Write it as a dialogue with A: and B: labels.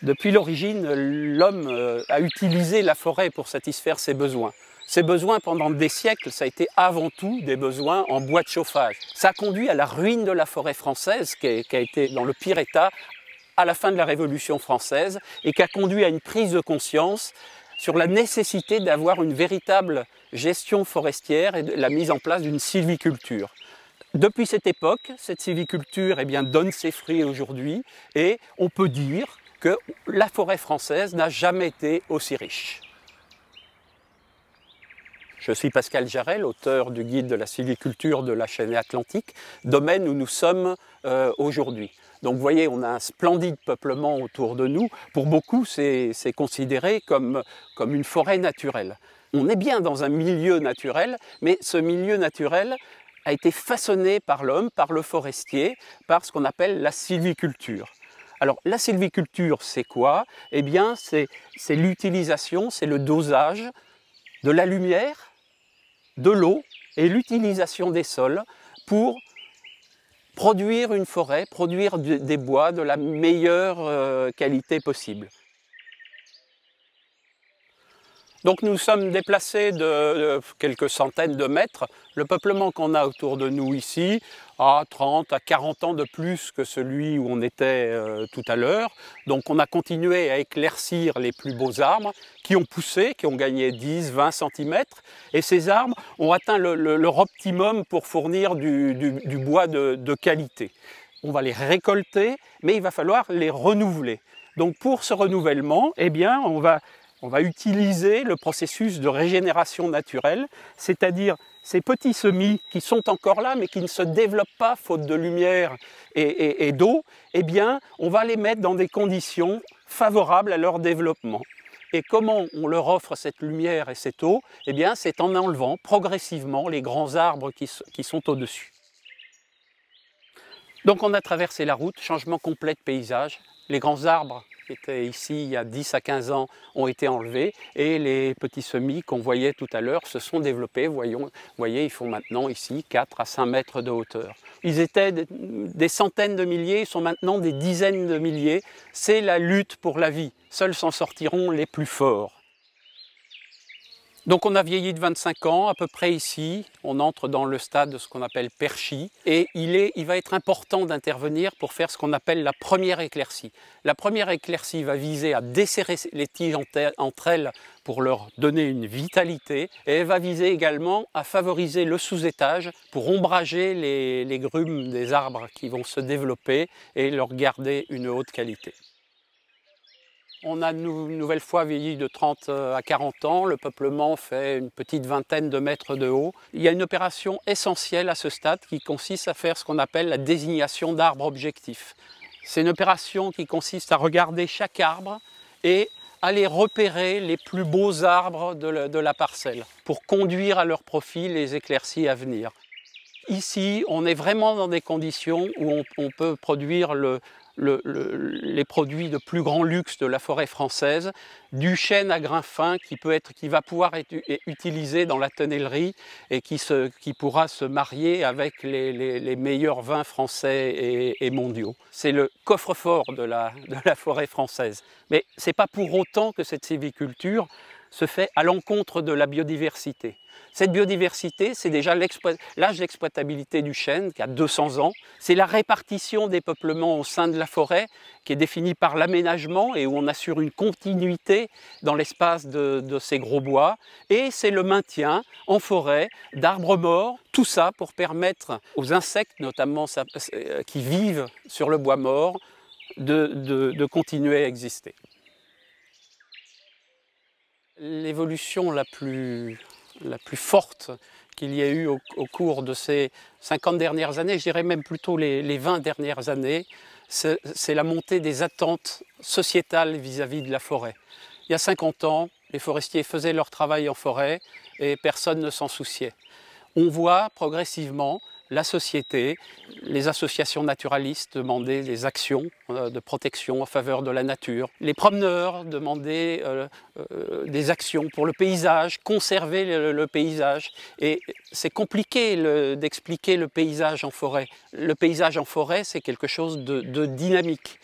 A: Depuis l'origine, l'homme a utilisé la forêt pour satisfaire ses besoins. Ces besoins, pendant des siècles, ça a été avant tout des besoins en bois de chauffage. Ça a conduit à la ruine de la forêt française, qui a été dans le pire état à la fin de la Révolution française, et qui a conduit à une prise de conscience sur la nécessité d'avoir une véritable gestion forestière et de la mise en place d'une sylviculture. Depuis cette époque, cette sylviculture donne ses fruits aujourd'hui, et on peut dire que la forêt française n'a jamais été aussi riche. Je suis Pascal Jarel, auteur du guide de la sylviculture de la chaîne atlantique, domaine où nous sommes aujourd'hui. Donc vous voyez, on a un splendide peuplement autour de nous. Pour beaucoup, c'est considéré comme une forêt naturelle. On est bien dans un milieu naturel, mais ce milieu naturel a été façonné par l'homme, par le forestier, par ce qu'on appelle la sylviculture. Alors la sylviculture, c'est quoi? Eh bien, c'est l'utilisation, c'est le dosage de la lumière, de l'eau et l'utilisation des sols pour produire une forêt, produire des bois de la meilleure qualité possible. Donc nous sommes déplacés de quelques centaines de mètres. Le peuplement qu'on a autour de nous ici a 30 à 40 ans de plus que celui où on était tout à l'heure. Donc on a continué à éclaircir les plus beaux arbres qui ont poussé, qui ont gagné 10-20 cm. Et ces arbres ont atteint leur optimum pour fournir du bois de qualité. On va les récolter, mais il va falloir les renouveler. Donc pour ce renouvellement, on va utiliser le processus de régénération naturelle, c'est-à-dire ces petits semis qui sont encore là mais qui ne se développent pas faute de lumière et d'eau, on va les mettre dans des conditions favorables à leur développement. Et comment on leur offre cette lumière et cette eau? C'est en enlevant progressivement les grands arbres qui sont au-dessus. Donc on a traversé la route, changement complet de paysage, les grands arbres qui étaient ici il y a 10 à 15 ans ont été enlevés et les petits semis qu'on voyait tout à l'heure se sont développés. Vous voyez, ils font maintenant ici 4 à 5 mètres de hauteur. Ils étaient des centaines de milliers, ils sont maintenant des dizaines de milliers. C'est la lutte pour la vie. Seuls s'en sortiront les plus forts. Donc on a vieilli de 25 ans, à peu près ici, on entre dans le stade de ce qu'on appelle perchis, et il va être important d'intervenir pour faire ce qu'on appelle la première éclaircie. La première éclaircie va viser à desserrer les tiges entre elles pour leur donner une vitalité, et elle va viser également à favoriser le sous-étage pour ombrager les grumes des arbres qui vont se développer et leur garder une haute qualité. On a une nouvelle fois vieilli de 30 à 40 ans, le peuplement fait une petite vingtaine de mètres de haut. Il y a une opération essentielle à ce stade qui consiste à faire ce qu'on appelle la désignation d'arbres objectifs. C'est une opération qui consiste à regarder chaque arbre et aller repérer les plus beaux arbres de la parcelle pour conduire à leur profit les éclaircies à venir. Ici, on est vraiment dans des conditions où on peut produire les produits de plus grand luxe de la forêt française, du chêne à grains fins qui va pouvoir être utilisé dans la tonnellerie et qui pourra se marier avec les meilleurs vins français et mondiaux. C'est le coffre-fort de la forêt française. Mais ce n'est pas pour autant que cette sylviculture se fait à l'encontre de la biodiversité. Cette biodiversité, c'est déjà l'âge d'exploitabilité du chêne, qui a 200 ans. C'est la répartition des peuplements au sein de la forêt, qui est définie par l'aménagement et où on assure une continuité dans l'espace de ces gros bois. Et c'est le maintien en forêt d'arbres morts, tout ça pour permettre aux insectes, notamment qui vivent sur le bois mort, de continuer à exister. L'évolution la plus forte qu'il y a eu au cours de ces 50 dernières années, je dirais même plutôt les 20 dernières années, c'est la montée des attentes sociétales vis-à-vis de la forêt. Il y a 50 ans, les forestiers faisaient leur travail en forêt et personne ne s'en souciait. On voit progressivement la société, les associations naturalistes demandaient des actions de protection en faveur de la nature. Les promeneurs demandaient des actions pour le paysage, conserver le paysage. Et c'est compliqué d'expliquer le paysage en forêt. Le paysage en forêt, c'est quelque chose de dynamique.